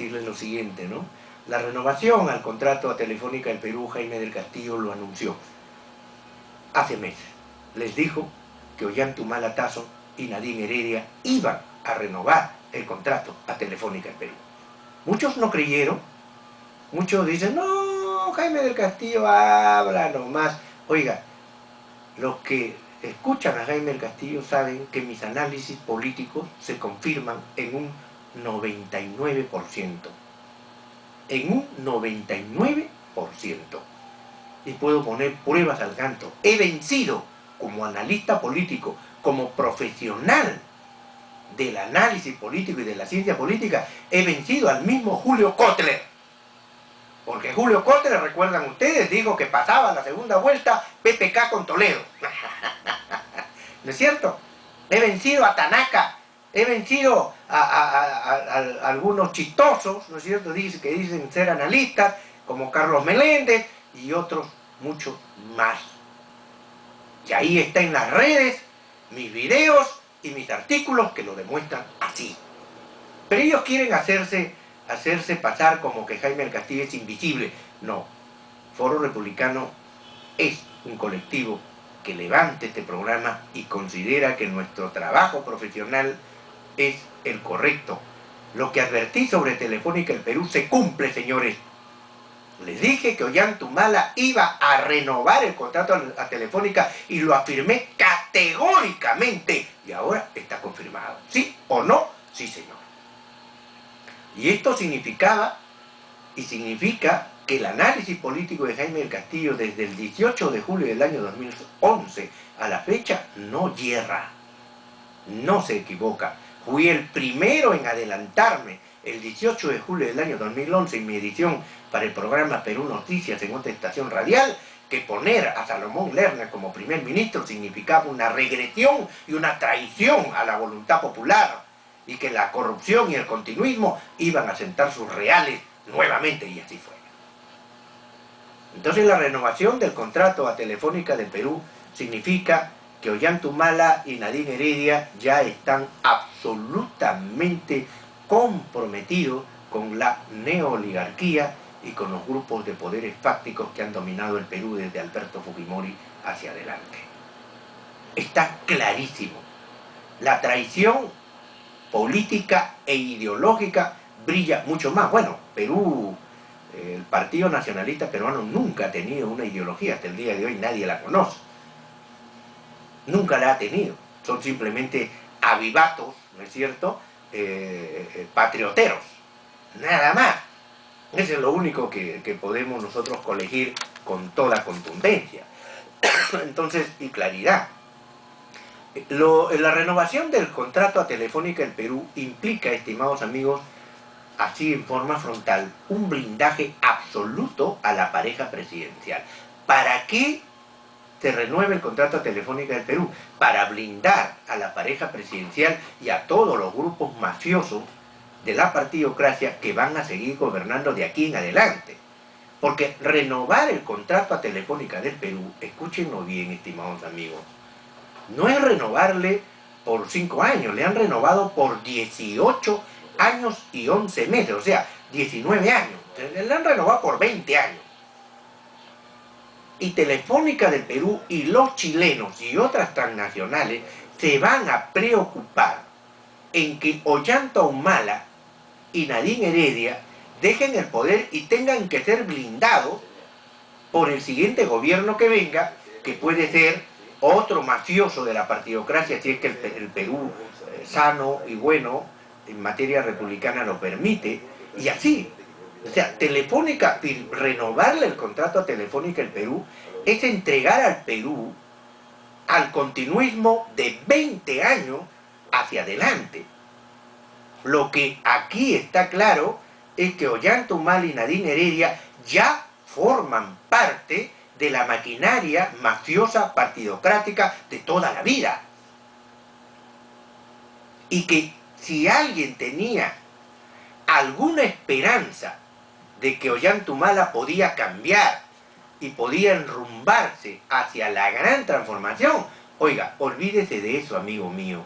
decirles lo siguiente, ¿no? La renovación al contrato a Telefónica del Perú, Jaime del Castillo lo anunció hace meses. Les dijo que Ollanta Tazo y Nadine Heredia iban a renovar el contrato a Telefónica del Perú. Muchos no creyeron, muchos dicen, no, Jaime del Castillo habla nomás. Oiga, los que escuchan a Jaime del Castillo saben que mis análisis políticos se confirman en un 99%. En un 99%. Y puedo poner pruebas al canto. He vencido como analista político, como profesional del análisis político y de la ciencia política, he vencido al mismo Julio Kotler. Porque Julio Kotler, recuerdan ustedes, dijo que pasaba la segunda vuelta PPK con Toledo. ¿No es cierto? He vencido a Tanaka, he vencido a algunos chistosos, ¿no es cierto?, que dicen ser analistas, como Carlos Meléndez y otros muchos más. Y ahí está en las redes mis videos y mis artículos que lo demuestran así. Pero ellos quieren hacerse pasar como que Jaime del Castillo es invisible. No, Foro Republicano es un colectivo que levanta este programa y considera que nuestro trabajo profesional es el correcto. Lo que advertí sobre Telefónica del Perú se cumple, señores. Les dije que Ollanta iba a renovar el contrato a Telefónica y lo afirmé categóricamente. Y ahora está confirmado. ¿Sí o no? Sí, señor. Y esto significaba y significa que el análisis político de Jaime del Castillo desde el 18 de julio del año 2011 a la fecha no yerra, no se equivoca. Fui el primero en adelantarme el 18 de julio del año 2011 en mi edición para el programa Perú Noticias en otra estación radial, que poner a Salomón Lerner como primer ministro significaba una regresión y una traición a la voluntad popular, y que la corrupción y el continuismo iban a sentar sus reales nuevamente, y así fue. Entonces la renovación del contrato a Telefónica del Perú significa que Ollanta y Nadine Heredia ya están absolutamente comprometidos con la neoligarquía y con los grupos de poderes fácticos que han dominado el Perú desde Alberto Fujimori hacia adelante. Está clarísimo. La traición política e ideológica brilla mucho más. Bueno, Perú, el Partido Nacionalista Peruano nunca ha tenido una ideología, hasta el día de hoy nadie la conoce. Nunca la ha tenido. Son simplemente avivatos, ¿no es cierto?, patrioteros. Nada más. Eso es lo único que podemos nosotros colegir con toda contundencia. Entonces, y claridad. La renovación del contrato a Telefónica del Perú implica, estimados amigos, así en forma frontal, un blindaje absoluto a la pareja presidencial. ¿Para qué se renueva el contrato a Telefónica del Perú? Para blindar a la pareja presidencial y a todos los grupos mafiosos de la partidocracia que van a seguir gobernando de aquí en adelante. Porque renovar el contrato a Telefónica del Perú, escúchenlo bien, estimados amigos, no es renovarle por 5 años, le han renovado por 18 años y 11 meses, o sea, 19 años. Le han renovado por 20 años. Y Telefónica del Perú y los chilenos y otras transnacionales se van a preocupar en que Ollanta y Nadine Heredia dejen el poder y tengan que ser blindados por el siguiente gobierno que venga, que puede ser otro mafioso de la partidocracia, si es que el Perú sano y bueno en materia republicana lo permite, y así. O sea, Telefónica, renovarle el contrato a Telefónica el Perú, es entregar al Perú al continuismo de 20 años hacia adelante. Lo que aquí está claro es que Ollanta y Nadine Heredia ya forman parte de la maquinaria mafiosa partidocrática de toda la vida. Y que si alguien tenía alguna esperanza de que Ollanta podía cambiar y podía enrumbarse hacia la gran transformación, oiga, olvídese de eso, amigo mío.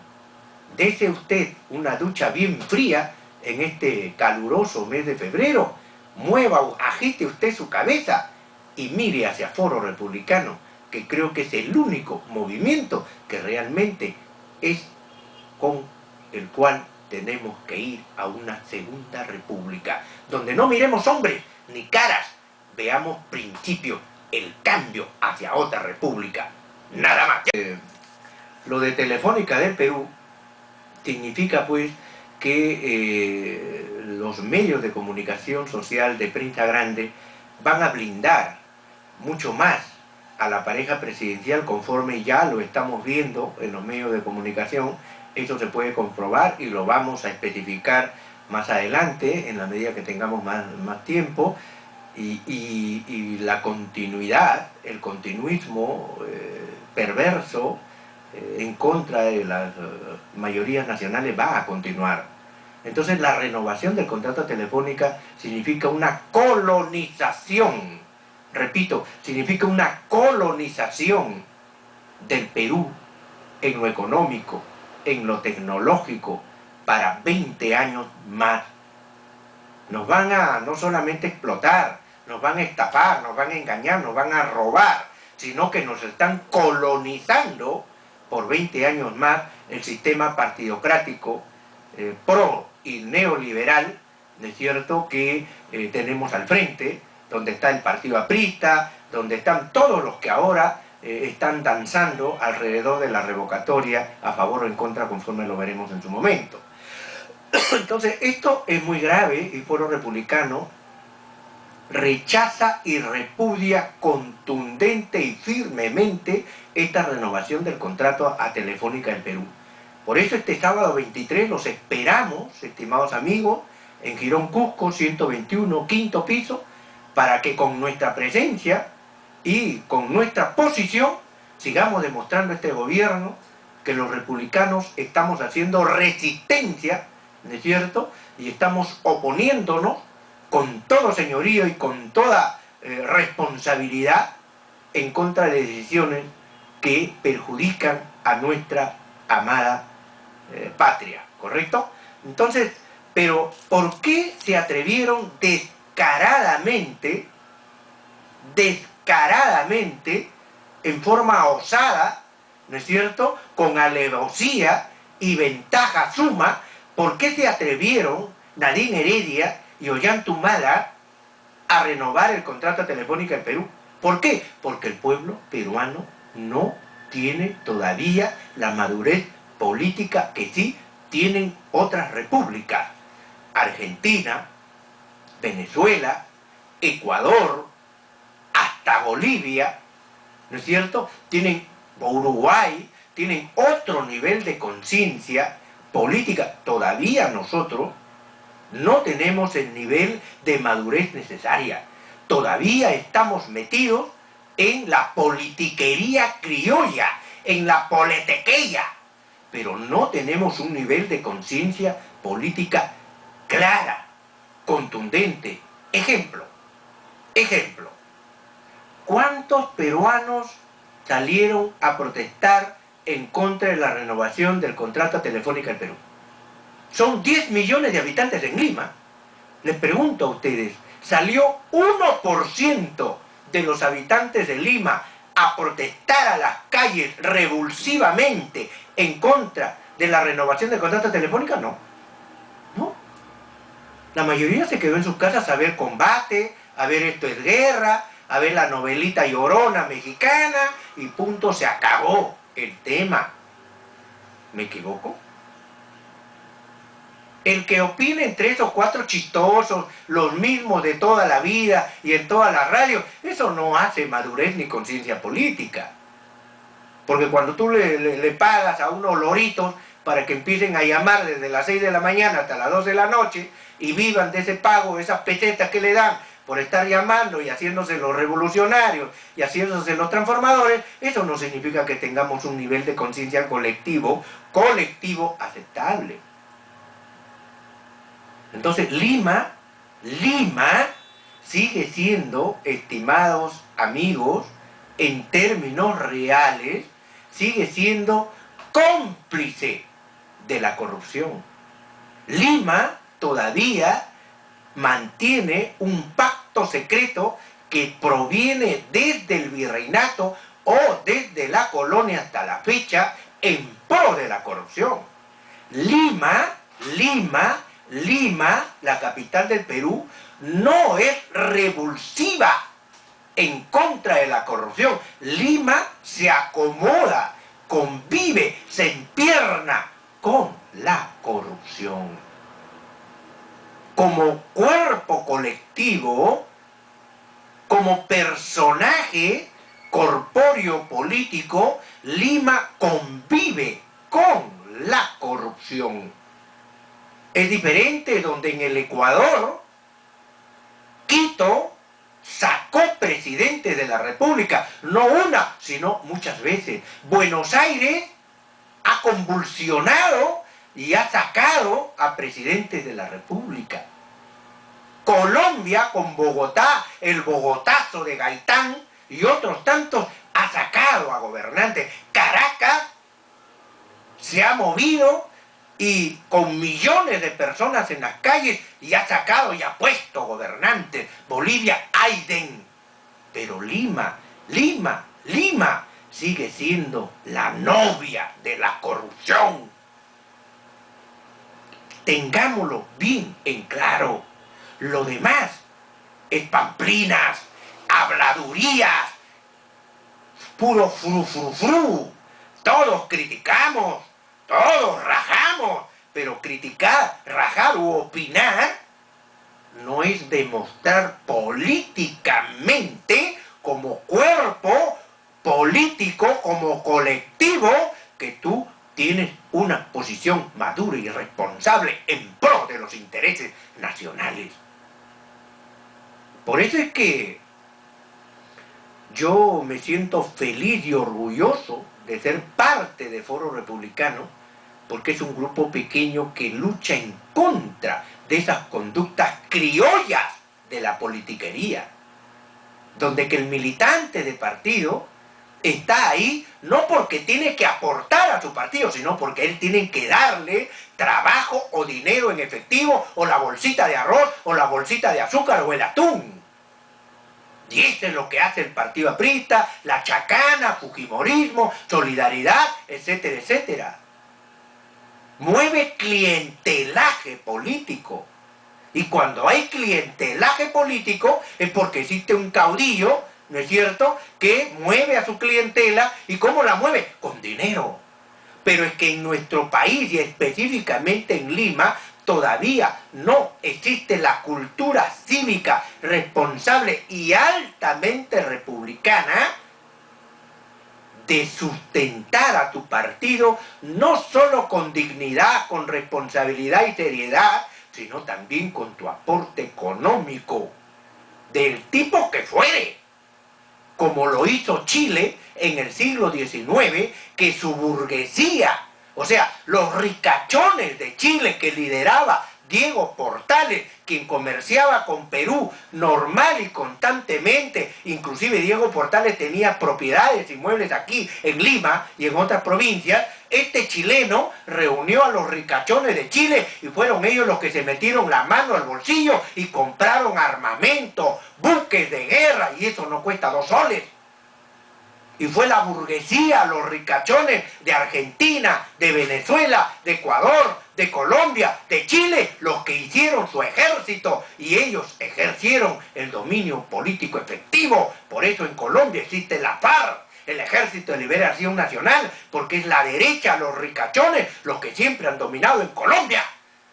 Dese usted una ducha bien fría en este caluroso mes de febrero, agite usted su cabeza y mire hacia Foro Republicano, que creo que es el único movimiento que realmente es con el cual tenemos que ir a una segunda república, donde no miremos hombres ni caras, veamos principios, el cambio hacia otra república, nada más. Lo de Telefónica del Perú significa pues que los medios de comunicación social de prensa grande van a blindar mucho más a la pareja presidencial, conforme ya lo estamos viendo en los medios de comunicación. Eso se puede comprobar y lo vamos a especificar más adelante, en la medida que tengamos más tiempo, y la continuidad, el continuismo perverso en contra de las mayorías nacionales va a continuar. Entonces la renovación del contrato Telefónica significa una colonización, repito, significa una colonización del Perú en lo económico, en lo tecnológico, para 20 años más. Nos van a no solamente explotar, nos van a estafar, nos van a engañar, nos van a robar, sino que nos están colonizando por 20 años más el sistema partidocrático, pro y neoliberal, ¿no es cierto?, que tenemos al frente, donde está el partido aprista, donde están todos los que ahora están danzando alrededor de la revocatoria, a favor o en contra, conforme lo veremos en su momento. Entonces, esto es muy grave, y Foro Republicano rechaza y repudia contundente y firmemente esta renovación del contrato a Telefónica del Perú. Por eso este sábado 23 los esperamos, estimados amigos, en Girón Cusco 121, quinto piso, para que con nuestra presencia y con nuestra posición sigamos demostrando a este gobierno que los republicanos estamos haciendo resistencia, ¿no es cierto?, y estamos oponiéndonos con todo señorío y con toda responsabilidad en contra de decisiones que perjudican a nuestra amada patria, ¿correcto? Entonces, pero ¿por qué se atrevieron descaradamente, en forma osada, ¿no es cierto?, con alevosía y ventaja suma? ¿Por qué se atrevieron Nadine Heredia y Ollanta a renovar el contrato a Telefónica del Perú? ¿Por qué? Porque el pueblo peruano no tiene todavía la madurez política que sí tienen otras repúblicas. Argentina, Venezuela, Ecuador, hasta Bolivia, ¿no es cierto?, tienen, Uruguay, tienen otro nivel de conciencia política. Todavía nosotros no tenemos el nivel de madurez necesaria. Todavía estamos metidos en la politiquería criolla, en la politiquería, pero no tenemos un nivel de conciencia política clara, contundente. Ejemplo, ¿cuántos peruanos salieron a protestar en contra de la renovación del contrato a Telefónica del Perú? Son 10 millones de habitantes en Lima. Les pregunto a ustedes, ¿salió 1% de los habitantes de Lima a protestar a las calles revulsivamente en contra de la renovación del contrato Telefónica? No. No. La mayoría se quedó en sus casas a ver combate, a ver Esto es Guerra, a ver la novelita llorona mexicana, y punto, se acabó el tema. ¿Me equivoco? El que opinen 3 o 4 chistosos, los mismos de toda la vida y en toda la radio, eso no hace madurez ni conciencia política. Porque cuando tú le pagas a unos loritos para que empiecen a llamar desde las 6 de la mañana hasta las 12 de la noche y vivan de ese pago, esas pesetas que le dan por estar llamando y haciéndose los revolucionarios y haciéndose los transformadores, eso no significa que tengamos un nivel de conciencia colectivo aceptable. Entonces Lima sigue siendo, estimados amigos, en términos reales, sigue siendo cómplice de la corrupción. Lima todavía mantiene un pacto secreto que proviene desde el virreinato o desde la colonia hasta la fecha en pro de la corrupción. Lima, la capital del Perú, no es revulsiva en contra de la corrupción. Lima se acomoda, convive, se empierna con la corrupción. Como cuerpo colectivo, como personaje corpóreo político, Lima convive con la corrupción. Es diferente donde en el Ecuador, Quito sacó presidente de la República, no una, sino muchas veces. Buenos Aires ha convulsionado y ha sacado a presidentes de la República. Colombia con Bogotá, el Bogotazo de Gaitán y otros tantos, ha sacado a gobernantes. Caracas se ha movido y con millones de personas en las calles y ha sacado y ha puesto gobernantes. Bolivia, Aiden. Pero Lima sigue siendo la novia de la corrupción. Tengámoslo bien en claro. Lo demás es pamplinas, habladurías, puro fru. Todos criticamos, todos rajamos, pero criticar, rajar u opinar no es demostrar políticamente como cuerpo político, como colectivo, que tú tienes una posición madura y responsable en pro de los intereses nacionales. Por eso es que yo me siento feliz y orgulloso de ser parte de Foro Republicano, porque es un grupo pequeño que lucha en contra de esas conductas criollas de la politiquería, donde que el militante de partido está ahí no porque tiene que aportar a su partido, sino porque él tiene que darle trabajo o dinero en efectivo, o la bolsita de arroz, o la bolsita de azúcar, o el atún. Y esto es lo que hace el partido aprista, la chacana, fujimorismo, solidaridad, etcétera, etcétera. Mueve clientelaje político. Y cuando hay clientelaje político es porque existe un caudillo, ¿no es cierto?, que mueve a su clientela. ¿Y cómo la mueve? Con dinero. Pero es que en nuestro país, y específicamente en Lima, todavía no existe la cultura cívica responsable y altamente republicana de sustentar a tu partido, no solo con dignidad, con responsabilidad y seriedad, sino también con tu aporte económico, del tipo que fuere, como lo hizo Chile en el siglo XIX, que su burguesía, o sea, los ricachones de Chile que lideraba Diego Portales, quien comerciaba con Perú normal y constantemente, inclusive Diego Portales tenía propiedades, inmuebles aquí en Lima y en otras provincias. Este chileno reunió a los ricachones de Chile y fueron ellos los que se metieron la mano al bolsillo y compraron armamento, buques de guerra, y eso no cuesta 2 soles. Y fue la burguesía, los ricachones de Argentina, de Venezuela, de Ecuador, de Colombia, de Chile, los que hicieron su ejército, y ellos ejercieron el dominio político efectivo. Por eso en Colombia existe la FARC, el Ejército de Liberación Nacional, porque es la derecha, los ricachones, los que siempre han dominado en Colombia.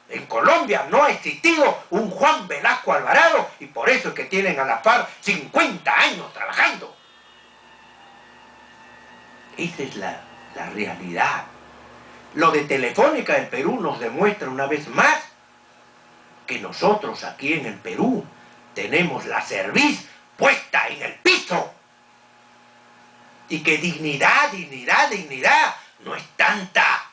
En Colombia no ha existido un Juan Velasco Alvarado, y por eso es que tienen a la FARC 50 años trabajando. Esa es la realidad. Lo de Telefónica del Perú nos demuestra una vez más que nosotros aquí en el Perú tenemos la cerviz puesta en el piso. Y que dignidad no es tanta.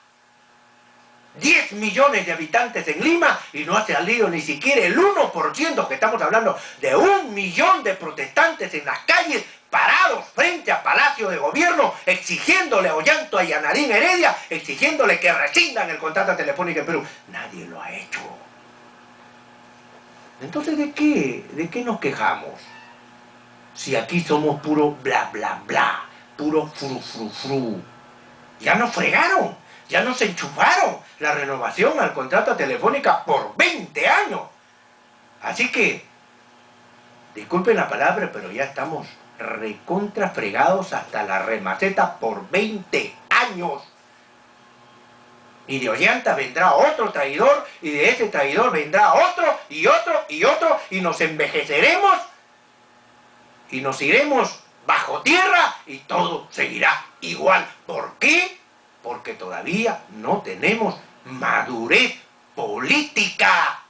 10 millones de habitantes en Lima y no ha salido ni siquiera el 1%, que estamos hablando de 1 millón de protestantes en las calles, parados frente a Palacio de Gobierno, exigiéndole a Ollanta y a Narín Heredia, exigiéndole que rescindan el contrato telefónico en Perú. Nadie lo ha hecho. Entonces, ¿de qué nos quejamos? Si aquí somos puro bla, bla, bla, puro fru, fru, fru. Ya nos fregaron, ya nos enchufaron la renovación al contrato Telefónica por 20 años. Así que, disculpen la palabra, pero ya estamos recontra fregados hasta la remaceta por 20 años. Y de Ollanta vendrá otro traidor, y de ese traidor vendrá otro, y otro, y otro, y nos envejeceremos, y nos iremos bajo tierra, y todo seguirá igual. ¿Por qué? Porque todavía no tenemos madurez política.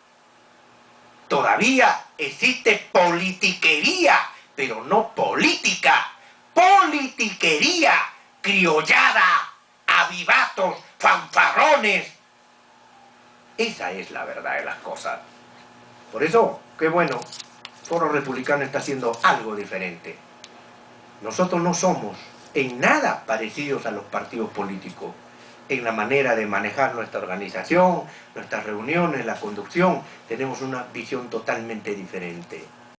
Todavía existe politiquería, pero no política. Politiquería, criollada, avivatos, fanfarrones. Esa es la verdad de las cosas. Por eso, qué bueno, Foro Republicano está haciendo algo diferente. Nosotros no somos en nada parecidos a los partidos políticos, en la manera de manejar nuestra organización, nuestras reuniones, la conducción. Tenemos una visión totalmente diferente.